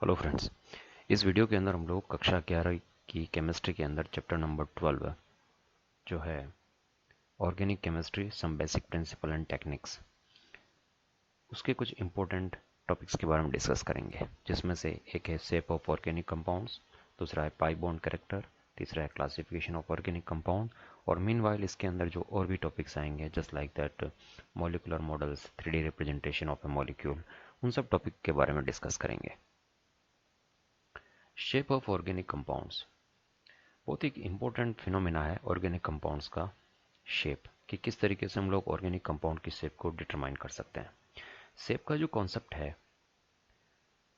Hello friends. इस video के अंदर हम लोग कक्षा 11 की केमिस्ट्री के अंदर चैप्टर नंबर 12 जो है organic chemistry some basic principle and techniques, उसके कुछ इंपॉर्टेंट टॉपिक्स के बारे में डिस्कस करेंगे, जिसमें से एक है शेप ऑफ ऑर्गेनिक कंपाउंड्स, दूसरा है पाई बॉन्ड कैरेक्टर, तीसरा है क्लासिफिकेशन ऑफ ऑर्गेनिक कंपाउंड। और मीनवाइल इसके अंदर जो और भी टॉपिक्स आएंगे just like that molecular models, 3D representation of A molecule, उन सब टॉपिक के बारे में डिस्कस करेंगे। शेप ऑफ ऑर्गेनिक कंपाउंड्स बहुत एक इम्पोर्टेंट फिनोमेना है ऑर्गेनिक कंपाउंड्स का शेप, कि किस तरीके से हम लोग ऑर्गेनिक कंपाउंड की शेप को डिटरमाइन कर सकते हैं। शेप का जो कॉन्सेप्ट है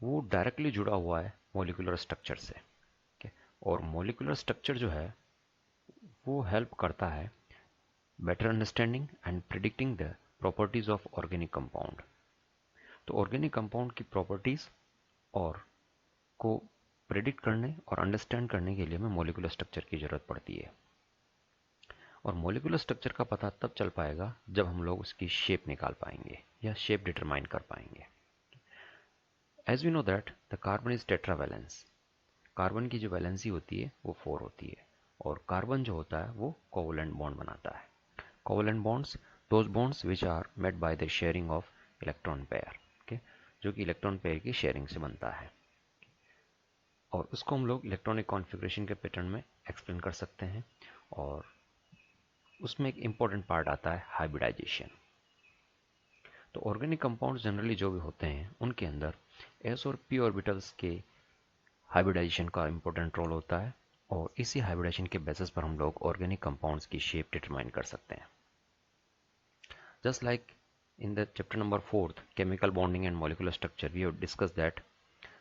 वो डायरेक्टली जुड़ा हुआ है मॉलिक्यूलर स्ट्रक्चर से। okay? और मॉलिक्यूलर स्ट्रक्चर जो है वो हेल्प करता है better understanding and predicting the properties of organic compound. तो ऑर्गेनिक कंपाउंड की प्रॉपर्टीज और को प्रिडिक्ट करने और अंडरस्टैंड करने के लिए हमें मॉलिक्यूलर स्ट्रक्चर की जरूरत पड़ती है। और मॉलिक्यूलर स्ट्रक्चर का पता तब चल पाएगा जब हम लोग उसकी शेप निकाल पाएंगे या शेप डिटरमाइन कर पाएंगे। As we know that the carbon is tetravalence. Carbon की जो वैलेंसी होती है वो 4 होती है, और कार्बन जो होता है वो कोवलेंट बॉन्ड बनाता है। Covalent bonds those bonds which are made by the sharing of electron pair, okay, जो कि इलेक्ट्रॉन पेयर की शेयरिंग से बनता है। और उसको हम लोग इलेक्ट्रॉनिक कॉन्फ़िगरेशन के पैटर्न में एक्सप्लेन कर सकते हैं। और उसमें एक इम्पॉर्टेंट पार्ट आता है हाइब्रिडाइजेशन। तो ऑर्गेनिक कंपाउंड जनरली जो भी होते हैं उनके अंदर एस और पी ऑर्बिटल्स के हाइब्रिडाइजेशन का इंपॉर्टेंट रोल होता है, और इसी हाइब्रिडाइजेशन के बेसिस पर हम लोग ऑर्गेनिक कंपाउंड्स की शेप डिटरमाइन कर सकते हैं। Just like in the chapter number 4th, chemical bonding and molecular structure, we have discussed that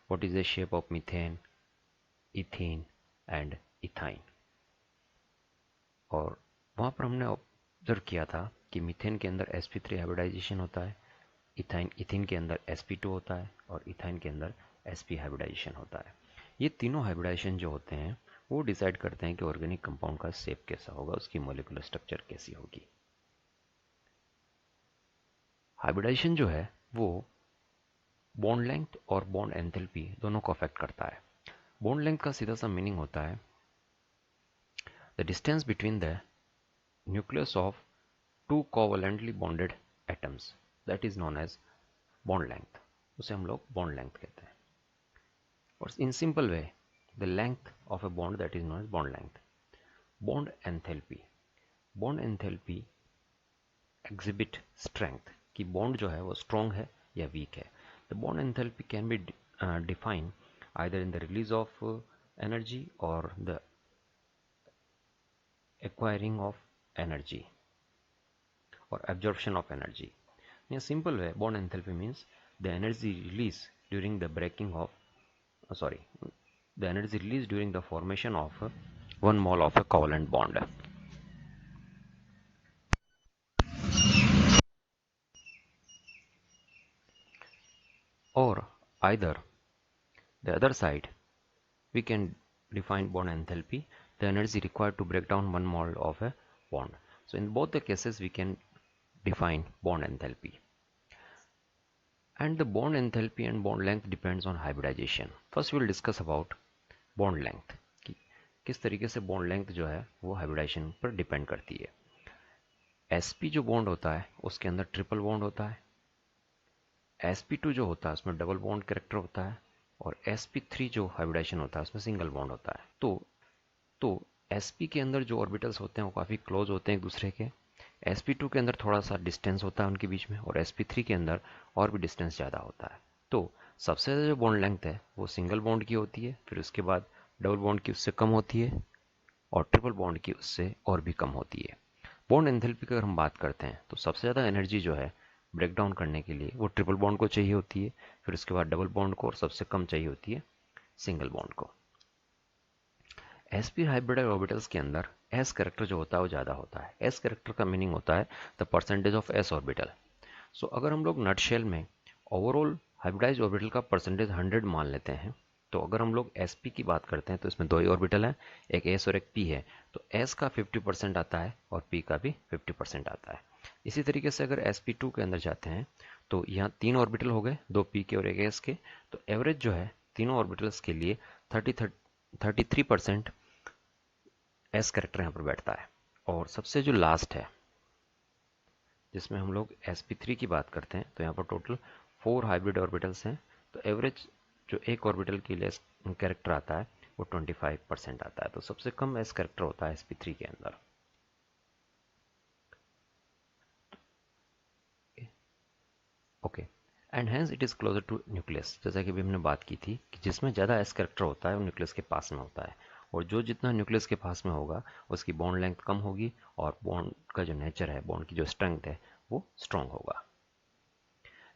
what is the shape of methane, ethene and ethine। और वहाँ पर हमने ऑब्जर्व किया था कि मीथेन के अंदर sp3 हाइब्रिडाइजेशन होता है, इथिन के अंदर sp2 होता है, और इथाइन के अंदर sp हाइब्रिडाइजेशन होता है। ये तीनों हाइब्रिडाइजेशन जो होते हैं वो डिसाइड करते हैं कि ऑर्गेनिक कंपाउंड का शेप कैसा होगा, उसकी मॉलिक्यूलर स्ट्रक्चर कैसी होगी। हाइब्रिडाइजेशन जो है वो बॉन्ड लेंथ और बॉन्ड एंथैल्पी दोनों को अफेक्ट करता है। बॉन्ड लेंथ का सीधा सा मीनिंग होता है the distance between the nucleus of two covalently bonded atoms, that is known as bond length. उसे हम लोग बॉन्ड लेंथ कहते हैं। और in simple way the length of a bond that is known as bond length. Bond enthalpy, bond enthalpy exhibit strength, कि bond जो है वो स्ट्रॉन्ग है या वीक है। The bond enthalpy can be define either in the release of energy or the acquiring of energy or absorption of energy. In a simple way, bond enthalpy means the energy released during the breaking of the energy released during the formation of 1 mole of a covalent bond. Or either the other side, we can define bond enthalpy, the energy required to break down 1 mole of a bond. So in both the cases we can define bond enthalpy. And the bond enthalpy and bond length depends on hybridization. First we will discuss about bond length, कि किस तरीके से bond length जो है वो hybridization पर depend करती है। sp जो बॉन्ड होता है उसके अंदर ट्रिपल बॉन्ड होता है, sp2 जो होता है उसमें डबल बॉन्ड कैरेक्टर होता है, और sp3 जो हाइब्रिडाइजेशन होता है उसमें सिंगल बॉन्ड होता है। तो sp के अंदर जो ऑर्बिटल्स होते हैं वो काफ़ी क्लोज होते हैं एक दूसरे के। sp2 के अंदर थोड़ा सा डिस्टेंस होता है उनके बीच में, और sp3 के अंदर और भी डिस्टेंस ज़्यादा होता है। तो सबसे ज़्यादा जो बॉन्ड लेंथ है वो सिंगल बॉन्ड की होती है, फिर उसके बाद डबल बॉन्ड की उससे कम होती है, और ट्रिपल बॉन्ड की उससे और भी कम होती है। बॉन्ड एंथैल्पी की अगर हम बात करते हैं तो सबसे ज़्यादा एनर्जी जो है ब्रेक डाउन करने के लिए वो ट्रिपल बॉन्ड को चाहिए होती है, फिर उसके बाद डबल बॉन्ड को, और सबसे कम चाहिए होती है सिंगल बॉन्ड को। sp हाइब्रिड ऑर्बिटल्स के अंदर s कैरेक्टर जो होता है वो ज़्यादा होता है। s कैरेक्टर का मीनिंग होता है the percentage of s orbital. So अगर हम लोग नटशेल में ओवरऑल हाइब्रिडाइज ऑर्बिटल का परसेंटेज 100 मान लेते हैं, तो अगर हम लोग sp की बात करते हैं तो इसमें दो ही ऑर्बिटल हैं, एक s और एक p है, तो s का 50% आता है और p का भी 50% आता है। इसी तरीके से अगर sp2 के अंदर जाते हैं तो यहाँ 3 ऑर्बिटल हो गए, 2 p के और एक s के, तो एवरेज जो है तीनों ऑर्बिटल्स के लिए 33% एस कैरेक्टर यहाँ पर बैठता है। और सबसे जो लास्ट है जिसमें हम लोग sp3 की बात करते हैं, तो यहाँ पर टोटल 4 हाइब्रिड ऑर्बिटल्स हैं। तो एवरेज जो एक ऑर्बिटल के लिए कैरेक्टर आता है वो 25% आता है। तो सबसे कम एस कैरेक्टर होता है sp3 के अंदर। Okay, and hence it is closer to nucleus. जैसा कि अभी हमने बात की थी कि जिसमें ज़्यादा एस कैरेक्टर होता है वो न्यूक्लियस के पास में होता है, और जो जितना न्यूक्लियस के पास में होगा उसकी बॉन्ड लेंथ कम होगी और बॉन्ड का जो नेचर है, बॉन्ड की जो स्ट्रेंथ है वो स्ट्रांग होगा।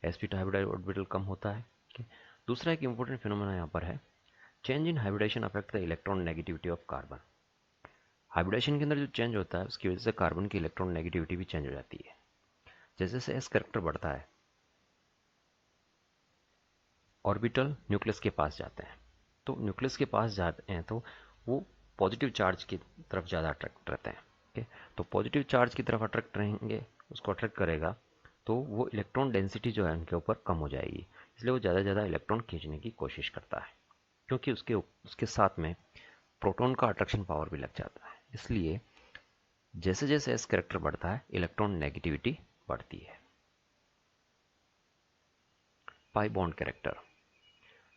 sp2 हाइब्रिड ऑर्बिटल कम होता है। okay? दूसरा एक इंपॉर्टेंट फिनोमेना यहाँ पर है, change in hybridization affect the electron negativity of carbon. Hybridization के अंदर जो चेंज होता है उसकी वजह से कार्बन की इलेक्ट्रॉन नेगेटिविटी भी चेंज हो जाती है। जैसे जैसे एस कैरेक्टर बढ़ता है ऑर्बिटल न्यूक्लियस के पास जाते हैं, तो न्यूक्लियस के पास जाते हैं तो वो पॉजिटिव चार्ज की तरफ ज़्यादा अट्रैक्ट रहते हैं। ओके, तो पॉजिटिव चार्ज की तरफ अट्रैक्ट रहेंगे, उसको अट्रैक्ट करेगा तो वो इलेक्ट्रॉन डेंसिटी जो है उनके ऊपर कम हो जाएगी, इसलिए वो ज़्यादा से ज़्यादा इलेक्ट्रॉन खींचने की कोशिश करता है, क्योंकि उसके उसके साथ में प्रोटॉन का अट्रैक्शन पावर भी लग जाता है। इसलिए जैसे जैसे एस कैरेक्टर बढ़ता है इलेक्ट्रॉन नेगेटिविटी बढ़ती है। Pi bond character,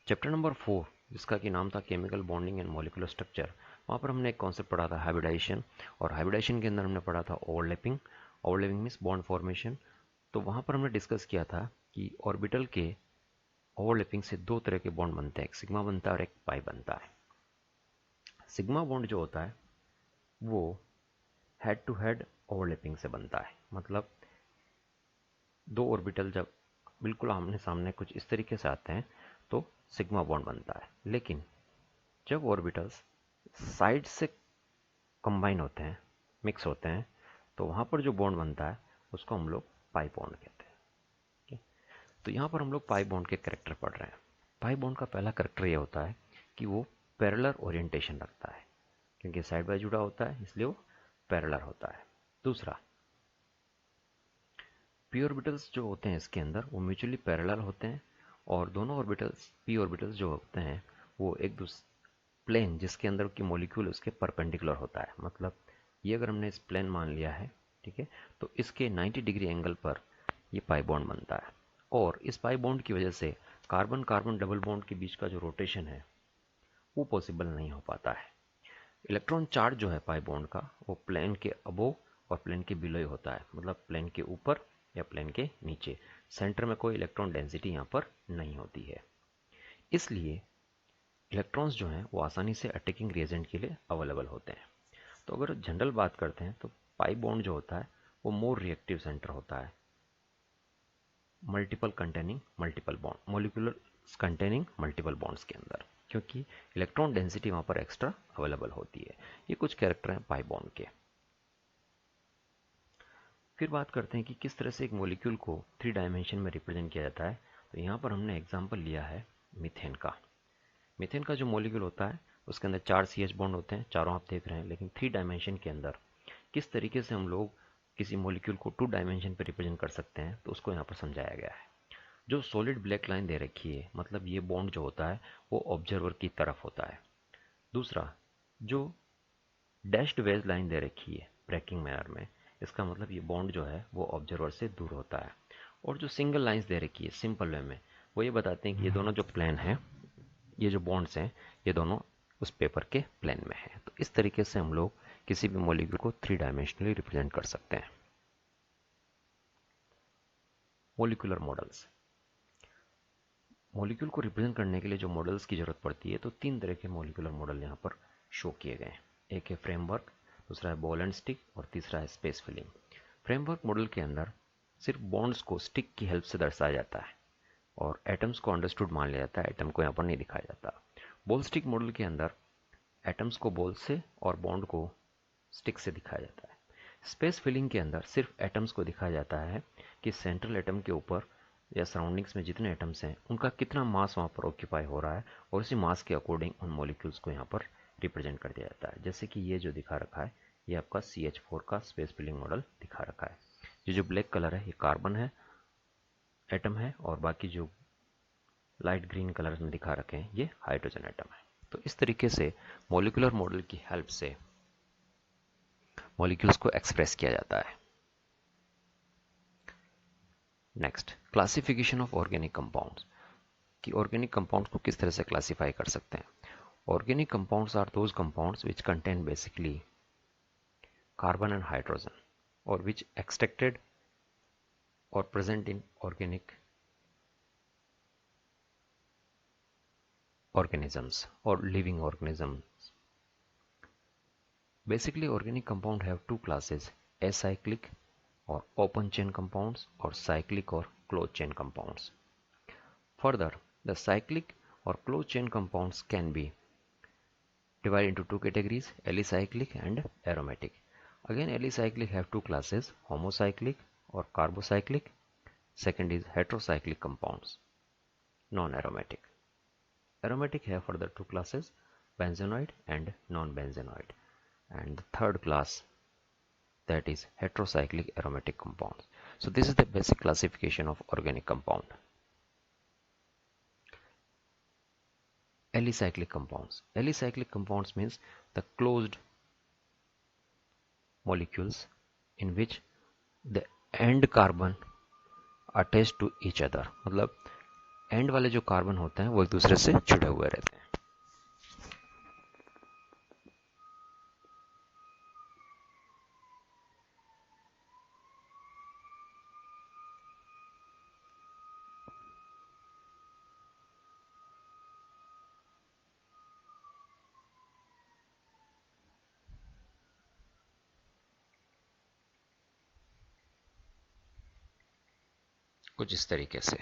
chapter number 4 जिसका कि नाम था chemical bonding and molecular structure, वहाँ पर हमने एक कॉन्सेप्ट पढ़ा था हाइब्रिडाइजेशन, और हाइब्रिडाइजेशन के अंदर हमने पढ़ा था overlapping. Overlapping means bond formation. तो वहाँ पर हमने डिस्कस किया था कि ऑर्बिटल के ओवरलैपिंग से दो तरह के बॉन्ड बनते हैं, एक सिग्मा बनता है और एक पाई बनता है। सिग्मा बॉन्ड जो होता है वो हेड टू हेड ओवरलैपिंग से बनता है, मतलब दो ऑर्बिटल जब बिल्कुल आमने सामने कुछ इस तरीके से आते हैं तो सिग्मा बॉन्ड बनता है। लेकिन जब ऑर्बिटल्स साइड से कंबाइन होते हैं, मिक्स होते हैं, तो वहाँ पर जो बॉन्ड बनता है उसको हम लोग पाई बॉन्ड कहते हैं। ठीक? तो यहाँ पर हम लोग पाई बॉन्ड के कैरेक्टर पढ़ रहे हैं। पाई बॉन्ड का पहला कैरेक्टर ये होता है कि वो पैरेलल ओरिएंटेशन रखता है, क्योंकि साइड बाय जुड़ा होता है इसलिए वो पैरेलल होता है। दूसरा, पी ऑर्बिटल्स जो होते हैं इसके अंदर वो म्यूचुअली पैरेलल होते हैं, और दोनों ऑर्बिटल्स पी ऑर्बिटल्स जो होते हैं वो एक दूसरे प्लेन जिसके अंदर की मॉलिक्यूल उसके परपेंडिकुलर होता है। मतलब ये अगर हमने इस प्लेन मान लिया है, ठीक है, तो इसके 90 डिग्री एंगल पर ये पाई बॉन्ड बनता है, और इस पाई बॉन्ड की वजह से कार्बन कार्बन डबल बॉन्ड के बीच का जो रोटेशन है वो पॉसिबल नहीं हो पाता है। इलेक्ट्रॉन चार्ज जो है पाई बॉन्ड का वो प्लेन के अबोव और प्लेन के बिलो ही होता है, मतलब प्लेन के ऊपर या प्लेन के नीचे। सेंटर में कोई इलेक्ट्रॉन डेंसिटी यहाँ पर नहीं होती है, इसलिए इलेक्ट्रॉन्स जो हैं वो आसानी से अटैकिंग रिएजेंट के लिए अवेलेबल होते हैं। तो अगर जनरल बात करते हैं तो पाई बॉन्ड जो होता है वो मोर रिएक्टिव सेंटर होता है, multiple containing multiple bond, molecular containing multiple bonds के अंदर, क्योंकि इलेक्ट्रॉन डेंसिटी वहाँ पर एक्स्ट्रा अवेलेबल होती है। ये कुछ कैरेक्टर हैं पाई बॉन्ड के। फिर बात करते हैं कि किस तरह से एक मॉलिक्यूल को 3 डायमेंशन में रिप्रेजेंट किया जाता है। तो यहाँ पर हमने एग्जाम्पल लिया है मीथेन का। मीथेन का जो मॉलिक्यूल होता है उसके अंदर 4 CH बॉन्ड होते हैं, चारों आप देख रहे हैं, लेकिन 3 डायमेंशन के अंदर किस तरीके से हम लोग किसी मॉलिक्यूल को 2 डायमेंशन पर रिप्रेजेंट कर सकते हैं तो उसको यहाँ पर समझाया गया है। जो सॉलिड ब्लैक लाइन दे रखी है, मतलब ये बॉन्ड जो होता है वो ऑब्जर्वर की तरफ होता है। दूसरा, जो डैश्ड वेज लाइन दे रखी है ब्रेकिंग मैनर में, इसका मतलब ये बॉन्ड जो है वो ऑब्जर्वर से दूर होता है। और जो सिंगल लाइंस दे रखी है सिंपल वे में, वो ये बताते हैं कि ये दोनों जो प्लेन हैं, ये जो बॉन्ड्स हैं, ये दोनों उस पेपर के प्लेन में हैं। तो इस तरीके से हम लोग किसी भी मॉलिक्यूल को 3 डायमेंशनली रिप्रेजेंट कर सकते हैं। मॉलिक्यूलर मॉडल्स, मॉलिक्यूल को रिप्रेजेंट करने के लिए जो मॉडल्स की जरूरत पड़ती है, तो 3 तरह के मॉलिक्यूलर मॉडल यहाँ पर शो किए गए हैं। एक है फ्रेमवर्क, दूसरा है बॉल एंड स्टिक, और तीसरा है स्पेस फिलिंग। फ्रेमवर्क मॉडल के अंदर सिर्फ बॉन्ड्स को स्टिक की हेल्प से दर्शाया जाता है और एटम्स को अंडरस्टूड मान लिया जाता है, एटम को यहाँ पर नहीं दिखाया जाता। बॉल स्टिक मॉडल के अंदर एटम्स को बॉल से और बॉन्ड को स्टिक से दिखाया जाता है। स्पेस फिलिंग के अंदर सिर्फ एटम्स को दिखाया जाता है कि सेंट्रल एटम के ऊपर या सराउंडिंग्स में जितने एटम्स हैं उनका कितना मास वहाँ पर ऑक्यूपाई हो रहा है, और उसी मास के अकॉर्डिंग उन मॉलिक्यूल्स को यहाँ पर रिप्रेजेंट कर दिया जाता है। जैसे कि ये जो दिखा रखा है ये आपका CH4 का स्पेस फिलिंग मॉडल दिखा रखा है। ये जो ब्लैक कलर है ये कार्बन है, एटम है, और बाकी जो लाइट ग्रीन कलर में दिखा रखे हैं, ये हाइड्रोजन एटम है। तो इस तरीके से मॉलिक्यूलर मॉडल की हेल्प से मॉलिक्यूल्स को एक्सप्रेस किया जाता है। Next, classification of organic compounds, कि ऑर्गेनिक कंपाउंड्स को किस तरह से क्लासिफाई कर सकते हैं। Organic compounds are those compounds which contain basically carbon and hydrogen or which extracted or present in organic organisms or living organisms. Basically, organic compound have two classes: acyclic or open chain compounds or cyclic or closed chain compounds. Further, the cyclic or closed chain compounds can be divided into two categories: alicyclic and aromatic. Again, alicyclic have two classes: homocyclic or carbocyclic. Second is heterocyclic compounds, non-aromatic. Aromatic have further two classes: benzenoid and non-benzenoid. And the third class, that is heterocyclic aromatic compounds. So this is the basic classification of organic compound. Alicyclic compounds. Alicyclic compounds means the closed molecules in which the end carbon attached to each other. मतलब and वाले जो carbon होते हैं वो एक दूसरे से जुड़े हुए रहते हैं। कुछ इस तरीके से,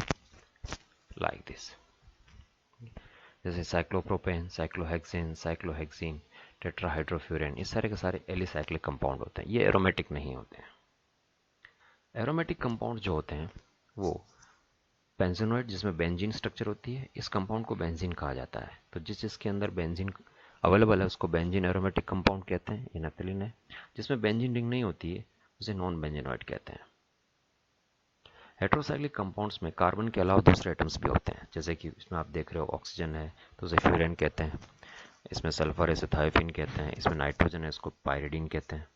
लाइक दिस, जैसे साइक्लोप्रोपेन, साइक्लोहेक्सेन, साइक्लोहेक्सीन, टेट्राहाइड्रोफ्यूरेन, इस सारे के सारे एलिसाइक्लिक कंपाउंड होते हैं। ये एरोमेटिक नहीं होते हैं। एरोमेटिक कंपाउंड जो होते हैं वो बेंजीनोइड, जिसमें बेंजीन स्ट्रक्चर होती है, इस कंपाउंड को बेंजीन कहा जाता है। तो जिस जिसके अंदर बेंजीन अवेलेबल है उसको बेंजीन एरोमेटिक कंपाउंड कहते हैं। ये नैप्थेलिन है। जिसमें बेंजीन रिंग नहीं होती है उसे नॉन बेंजीनोइड कहते हैं। हेट्रोसाइक्लिक कंपाउंड्स में कार्बन के अलावा दूसरे एटम्स भी होते हैं, जैसे कि इसमें आप देख रहे हो ऑक्सीजन है तो उसे फ्यूरेन कहते हैं, इसमें सल्फर है इसे थायोफिन कहते हैं, इसमें नाइट्रोजन है इसको पायरिडीन कहते हैं।